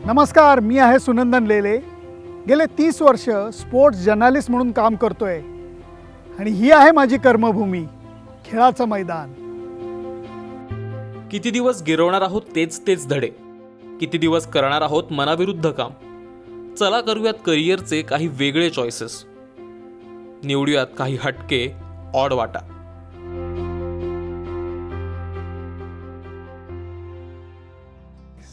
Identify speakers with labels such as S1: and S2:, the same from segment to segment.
S1: नमस्कार, मी आहे सुनंदन लेले. गेले 30 वर्ष स्पोर्ट्स जर्नलिस्ट म्हणून काम करतोय आणि ही आहे माझी कर्मभूमी, खेळाचं मैदान.
S2: किती दिवस गिरवणार आहोत तेच धडे, किती दिवस करणार आहोत मनाविरुद्ध काम. चला करूयात करिअरचे काही वेगळे चॉईसेस, निवडूयात काही हटके ऑड वाटा.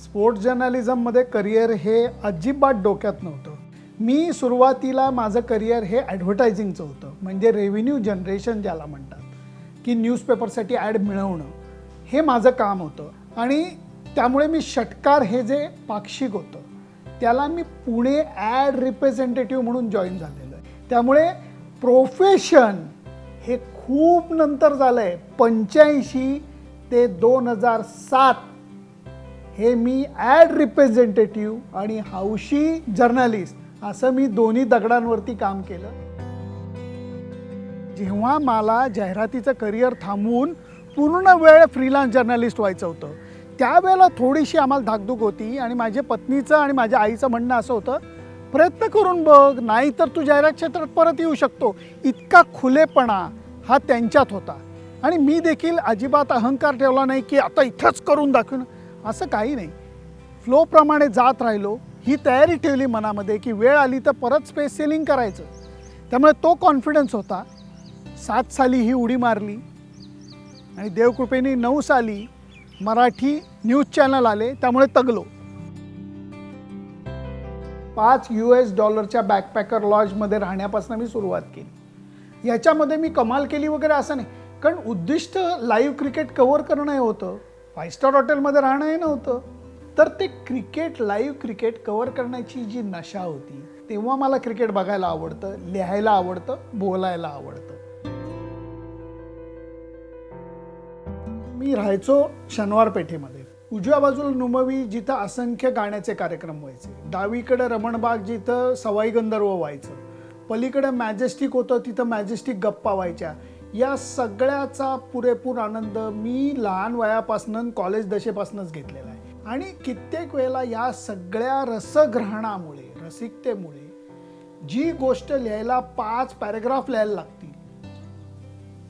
S1: स्पोर्ट्स जर्नलिझममध्ये करिअर हे अजिबात डोक्यात नव्हतं. मी सुरुवातीला माझं करिअर हे ॲडव्हर्टायझिंगचं होतं, म्हणजे रेव्हेन्यू जनरेशन ज्याला म्हणतात, की न्यूजपेपरसाठी ॲड मिळवणं हे माझं काम होतं. आणि त्यामुळे मी षटकार हे जे पाक्षिक होतं त्याला मी पुणे ॲड रिप्रेझेंटेटिव्ह म्हणून जॉईन झालेलो आहे. त्यामुळे प्रोफेशन हे खूप नंतर झालं आहे. 85 ते 2007 हे मी ॲड रिप्रेझेंटेटिव्ह आणि हौशी जर्नलिस्ट असं मी दोन्ही दगडांवरती काम केलं. जेव्हा मला जाहिरातीचं करिअर थांबवून पूर्ण वेळ फ्रीलान्स जर्नलिस्ट व्हायचं होतं, त्यावेळेला थोडीशी आम्हाला धाकधूक होती आणि माझ्या पत्नीचं आणि माझ्या आईचं म्हणणं असं होतं, प्रयत्न करून बघ, नाही तर तू जाहिरात क्षेत्रात परत येऊ शकतो. इतका खुलेपणा हा त्यांच्यात होता. आणि मी देखील अजिबात अहंकार ठेवला नाही की आता इथंच करून दाखवून, असं काही नाही. फ्लोप्रमाणे जात राहिलो. ही तयारी ठेवली मनामध्ये की वेळ आली तर परत स्पेस सेलिंग करायचं. त्यामुळे तो कॉन्फिडन्स होता. 7 साली ही उडी मारली आणि देवकृपेने 9 साली मराठी न्यूज चॅनल आले, त्यामुळे तगलो. $5 बॅकपॅकर लॉजमध्ये राहण्यापासून मी सुरुवात केली. याच्यामध्ये मी कमाल केली वगैरे असं नाही, कारण उद्दिष्ट लाईव्ह क्रिकेट कव्हर करणं हे होतं, 5 स्टार हॉटेलमध्ये राहणं हे नव्हतं. तर ते क्रिकेट, लाईव्ह क्रिकेट कव्हर करण्याची जी नशा होती, तेव्हा मला क्रिकेट बघायला आवडतं, लिहायला आवडतं, बोलायला आवडतं. मी राहायचो शनिवार पेठेमध्ये. उजव्या बाजूला नुमवी, जिथं असंख्य गाण्याचे कार्यक्रम व्हायचे. डावीकडे रमणबाग, जिथं सवाई गंधर्व व्हायचं. पलीकडे मॅजेस्टिक होतं, तिथं मॅजेस्टिक गप्पा व्हायच्या. या सगळ्याचा पुरेपूर आनंद मी लहान वयापासून, कॉलेज दशेपासूनच घेतलेला आहे. आणि कित्येक वेळेला या सगळ्या रसग्रहणामुळे, रसिकतेमुळे जी गोष्ट लिहायला 5 पॅरेग्राफ लिहायला लागतील,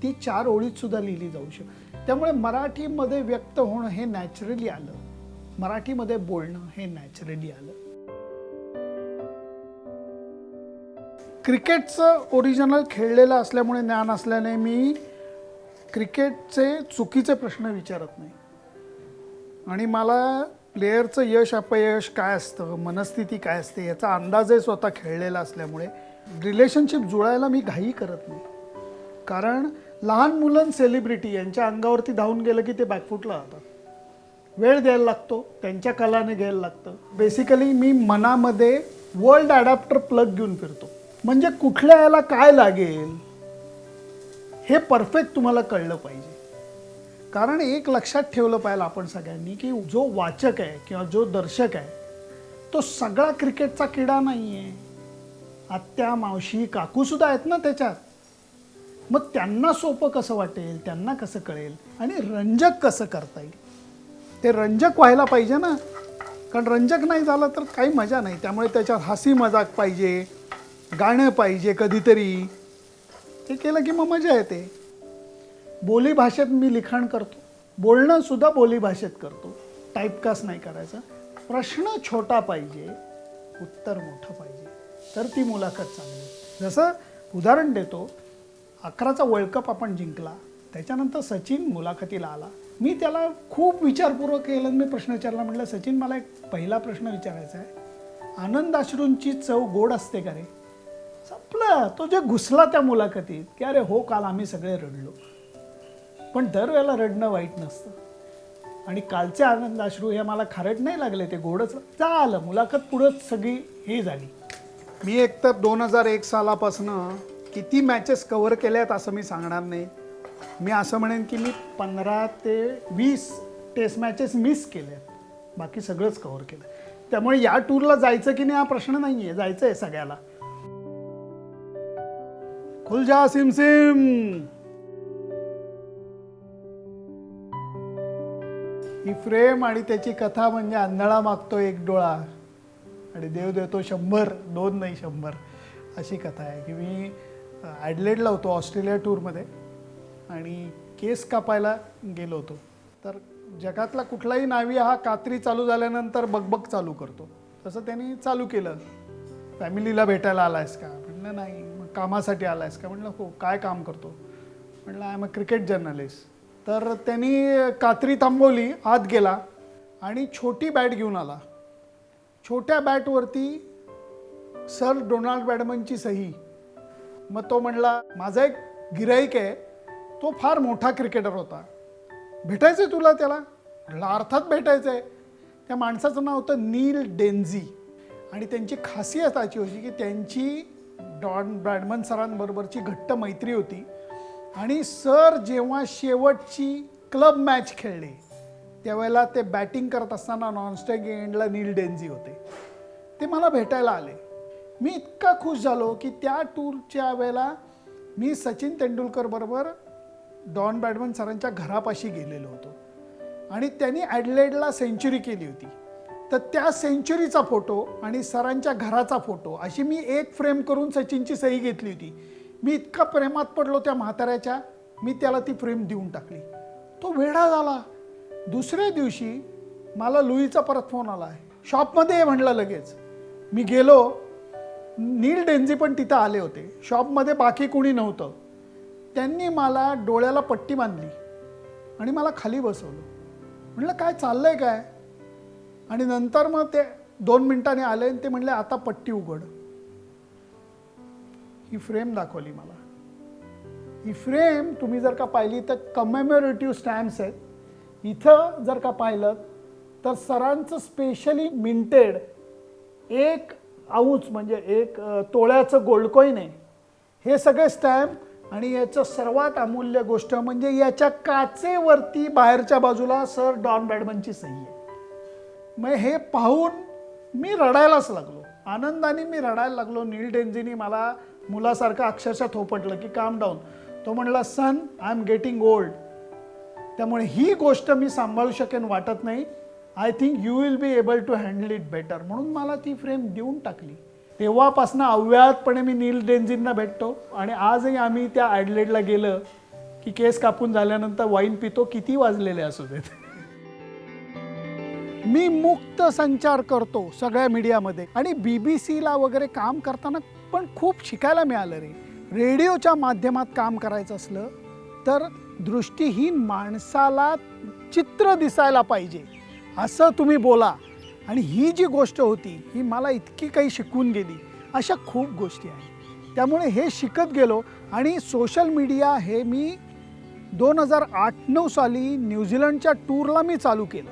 S1: ती 4 ओळीत सुद्धा लिहिली जाऊ शकते. त्यामुळे मराठीमध्ये व्यक्त होणं हे नॅचरली आलं, मराठीमध्ये बोलणं हे नॅचरली आलं. क्रिकेटचं ओरिजिनल खेळलेलं असल्यामुळे, ज्ञान असल्याने मी क्रिकेटचे चुकीचे प्रश्न विचारत नाही. आणि मला प्लेयरचं यश अपयश काय असतं, मनस्थिती काय असते याचा अंदाजही स्वतः खेळलेला असल्यामुळे रिलेशनशिप जुळायला मी घाई करत नाही. कारण लहान मुलं सेलिब्रिटी यांच्या अंगावरती धावून गेलं की ते बॅकफुटला जातात. वेळ द्यायला लागतो, त्यांच्या कलाने घ्यायला लागतं. बेसिकली मी मनामध्ये वर्ल्ड ॲडॅप्टर प्लग घेऊन फिरतो, म्हणजे कुठल्या याला काय लागेल हे परफेक्ट तुम्हाला कळलं पाहिजे. कारण एक लक्षात ठेवलं पाहिजे आपण सगळ्यांनी, की जो वाचक आहे किंवा जो दर्शक आहे तो सगळा क्रिकेटचा किडा नाही आहे. आत्या, मावशी, काकूसुद्धा आहेत ना त्याच्यात. मग त्यांना सोपं कसं वाटेल, त्यांना कसं कळेल आणि रंजक कसं करता येईल, ते रंजक व्हायला पाहिजे ना. कारण रंजक नाही झालं तर काही मजा नाही. त्यामुळे त्याच्यात हसी मजाक पाहिजे, गाणं पाहिजे कधीतरी. ते केलं की मग मजा येते. बोली भाषेत मी लिखाण करतो, बोलणं सुद्धा बोली भाषेत करतो. टाईपकास्ट नाही करायचा. प्रश्न छोटा पाहिजे, उत्तर मोठं पाहिजे, तर ती मुलाखत चांगली. जसं उदाहरण देतो, 11चा वर्ल्ड कप आपण जिंकला, त्याच्यानंतर सचिन मुलाखतीला आला. मी त्याला खूप विचारपूर्वक केलं. मी प्रश्न विचारला, म्हटलं सचिन मला एक पहिला प्रश्न विचारायचा आहे, आनंदाश्रूंची चव गोड असते का रे? संपलं. तो जे घुसला त्या मुलाखतीत की अरे हो, काल आम्ही सगळे रडलो. पण दरवेळेला रडणं वाईट नसतं. आणि कालचे आनंदाश्रू हे मला खारट नाही लागले, ते गोडच झालं. मुलाखत पुढंच सगळी हे झाली. मी एकतर 2001 सालापासून किती मॅचेस कव्हर केल्या आहेत असं मी सांगणार नाही. मी असं म्हणेन की मी 15 ते 20 टेस्ट मॅचेस मिस केले आहेत, बाकी सगळंच कव्हर केलं. त्यामुळे या टूरला जायचं की नाही हा प्रश्न नाही आहे, जायचं आहे सगळ्याला. खुल जा सिम सिम. ही फ्रेम आणि त्याची कथा म्हणजे आंधळा मागतो एक डोळा. आणि देव देतो 100, 2 नाही 100. अशी कथा आहे की मी ॲडलेडला होतो ऑस्ट्रेलिया टूरमध्ये आणि केस कापायला गेलो होतो. तर जगातला कुठलाही नावी हा कात्री चालू झाल्यानंतर बकबक चालू करतो, तसं त्यांनी चालू केलं. फॅमिलीला भेटायला आला आहेस का? म्हटलं नाही. मग कामासाठी आला आहेस का? म्हटलं हो. काय काम करतो? म्हटलं I am a cricket journalist. तर त्यांनी कात्री थांबवली, आत गेला आणि छोटी बॅट घेऊन आला. छोट्या बॅटवरती सर डोनाल्ड बॅडमनची सही. मग तो म्हणला माझा एक गिराईक आहे, तो फार मोठा क्रिकेटर होता, भेटायचं आहे तुला त्याला? म्हटलं अर्थात भेटायचं आहे. त्या माणसाचं नाव होतं नील डेन्झी आणि त्यांची खासियत अशी होती की त्यांची डॉन ब्रॅडमन सरांबरोबरची घट्ट मैत्री होती आणि सर जेव्हा शेवटची क्लब मॅच खेळले त्यावेळेला ते बॅटिंग करत असताना नॉनस्ट्राईक एंडला नील डेन्झी होते. ते मला भेटायला आले. मी इतका खुश झालो की त्या टूरच्या वेळेला मी सचिन तेंडुलकर बरोबर डॉन ब्रॅडमन सरांच्या घरापाशी गेलेलो होतो आणि त्यांनी ॲडलेडला सेंचुरी केली होती. तर त्या सेंचुरीचा फोटो आणि सरांच्या घराचा फोटो अशी मी एक फ्रेम करून सचिनची सही घेतली होती. मी इतका प्रेमात पडलो त्या म्हाताऱ्याच्या, मी त्याला ती फ्रेम देऊन टाकली. तो वेडा झाला. दुसऱ्या दिवशी मला लुईचा परत फोन आला आहे, शॉपमध्ये ये म्हणलं लगेच. मी गेलो. नील डेन्झी पण तिथं आले होते. शॉपमध्ये बाकी कुणी नव्हतं. त्यांनी मला डोळ्याला पट्टी बांधली आणि मला खाली बसवलं. म्हटलं काय चाललंय काय? आणि नंतर मग ते 2 मिनिटांनी आले आणि ते म्हणले आता पट्टी उघड. ही फ्रेम दाखवली मला. ही फ्रेम तुम्ही जर का पाहिली तर कमेमोरेटिव्ह स्टॅम्प्स आहेत. इथं जर का पाहिलं तर सरांचं स्पेशली मिंटेड 1 आऊंस म्हणजे 1 तोळ्याचं गोल्ड कॉईन आहे. हे सगळे स्टॅम्प आणि याचं सर्वात अमूल्य गोष्ट म्हणजे याच्या काचेवरती बाहेरच्या बाजूला सर डॉन ब्रॅडमनची सही आहे. मग हे पाहून मी रडायलाच लागलो. आनंदाने मी रडायला लागलो. नील डेन्झीनी मला मुलासारखं अक्षरशः थोपटलं की काम डाऊन. तो म्हणला son I am getting old, त्यामुळे ही गोष्ट मी सांभाळू शकेन वाटत नाही. I think you will be able to handle it better. म्हणून मला ती फ्रेम देऊन टाकली. तेव्हापासून अव्याहतपणे मी नील डेन्झींना भेटतो आणि आजही आम्ही त्या ॲडलेडला गेलं की केस कापून झाल्यानंतर वाईन पितो, किती वाजलेले असू देत. मी मुक्त संचार करतो सगळ्या मीडियामध्ये आणि BBC वगैरे काम करताना पण खूप शिकायला मिळालं रे. रेडिओच्या माध्यमात काम करायचं असलं तर दृष्टीहीन माणसाला चित्र दिसायला पाहिजे असं तुम्ही बोला. आणि ही जी गोष्ट होती ही मला इतकी काही शिकवून गेली. अशा खूप गोष्टी आहेत. त्यामुळे हे शिकत गेलो आणि सोशल मीडिया हे मी 2008-9 साली न्यूझीलंडच्या टूरला मी चालू केलं.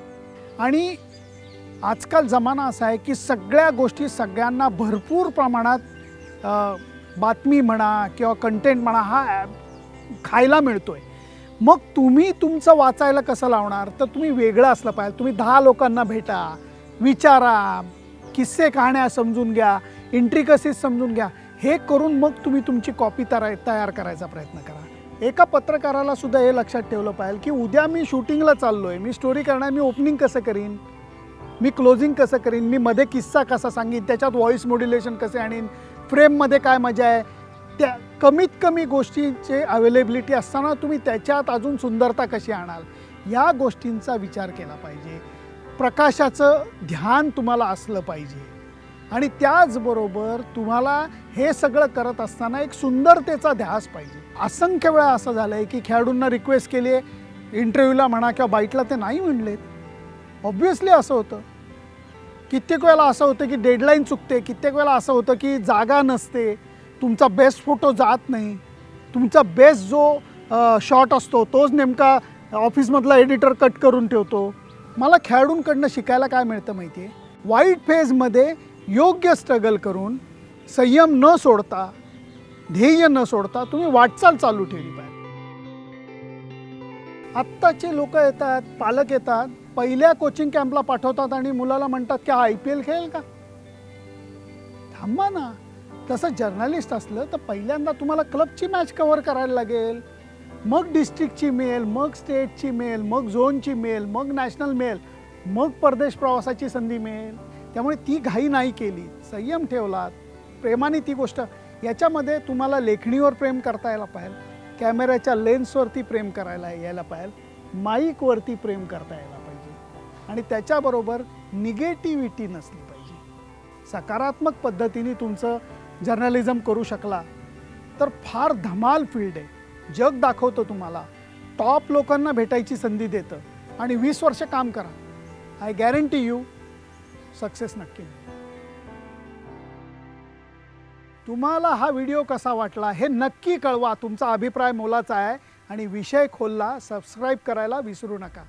S1: आणि आजकाल जमाना असा आहे की सगळ्या गोष्टी सगळ्यांना भरपूर प्रमाणात बातमी म्हणा किंवा कंटेंट म्हणा हा खायला मिळतो आहे. मग तुम्ही तुमचं वाचायला कसं लावणार? तर तुम्ही वेगळं असलं पाहिजे. तुम्ही 10 लोकांना भेटा, विचारा, किस्से कहाण्या समजून घ्या, इंट्रिकसीज समजून घ्या. हे करून मग तुम्ही तुमची कॉपी तयार करायचा प्रयत्न करा. एका पत्रकाराला सुद्धा हे लक्षात ठेवलं पाहिजे की उद्या मी शूटिंगला चाललो आहे, मी स्टोरी करणार, मी ओपनिंग कसं करीन, मी क्लोजिंग कसं करीन, मी मध्ये किस्सा कसा सांगीन, त्याच्यात व्हॉईस मॉड्युलेशन कसे आणीन, फ्रेममध्ये काय मजा आहे. त्या कमीत कमी गोष्टींचे अवेलेबिलिटी असताना तुम्ही त्याच्यात अजून सुंदरता कशी आणाल या गोष्टींचा विचार केला पाहिजे. प्रकाशाचं ध्यान तुम्हाला असलं पाहिजे आणि त्याचबरोबर तुम्हाला हे सगळं करत असताना एक सुंदरतेचा ध्यास पाहिजे. असंख्य वेळा असं झालं आहे की खेळाडूंना रिक्वेस्ट केली आहे इंटरव्ह्यूला म्हणा किंवा बाईटला, ते नाही म्हणलेत. ऑब्व्हियसली असं होतं. कित्येक वेळेला असं होतं की डेडलाईन चुकते, कित्येक वेळेला असं होतं की जागा नसते, तुमचा बेस्ट फोटो जात नाही, तुमचा बेस्ट जो शॉट असतो तोच नेमका ऑफिसमधला एडिटर कट करून ठेवतो. मला खेळाडूंकडनं शिकायला काय मिळतं माहिती आहे? वाईट फेजमध्ये योग्य स्ट्रगल करून संयम न सोडता, ध्येय न सोडता तुम्ही वाटचाल चालू ठेवली पाहिजे. आत्ताचे लोक येतात, पालक येतात, पहिल्या कोचिंग कॅम्पला पाठवतात आणि मुलाला म्हणतात की IPL खेळेल का? थांबा ना. तसं जर्नलिस्ट असलं तर पहिल्यांदा तुम्हाला क्लबची मॅच कव्हर करायला लागेल, मग डिस्ट्रिक्टची मिळेल, मग स्टेटची मिळेल, मग झोनची मिळेल, मग नॅशनल मिळेल, मग परदेश प्रवासाची संधी मिळेल. त्यामुळे ती घाई नाही केली, संयम ठेवलात, प्रेमाने ती गोष्ट, याच्यामध्ये तुम्हाला लेखणीवर प्रेम करता यायला पाहिजे, कॅमेऱ्याच्या लेन्सवरती प्रेम करायला यायला पाहिजे, माईकवरती प्रेम करता यायला पाहिजे आणि त्याच्याबरोबर निगेटिव्हिटी नसली पाहिजे. सकारात्मक पद्धतीने तुमचं जर्नलिझम करू शकला तर फार धमाल फील्ड आहे. जग दाखवतं तुम्हाला, टॉप लोकांना भेटायची संधी देतं आणि 20 वर्ष काम करा, आय गॅरंटी यू सक्सेस नक्की मिळेल. तुम्हाला हा व्हिडिओ कसा वाटला हे नक्की कळवा. तुमचा अभिप्राय मोलाचा आहे आणि विषय खोलला सबस्क्राईब करायला विसरू नका.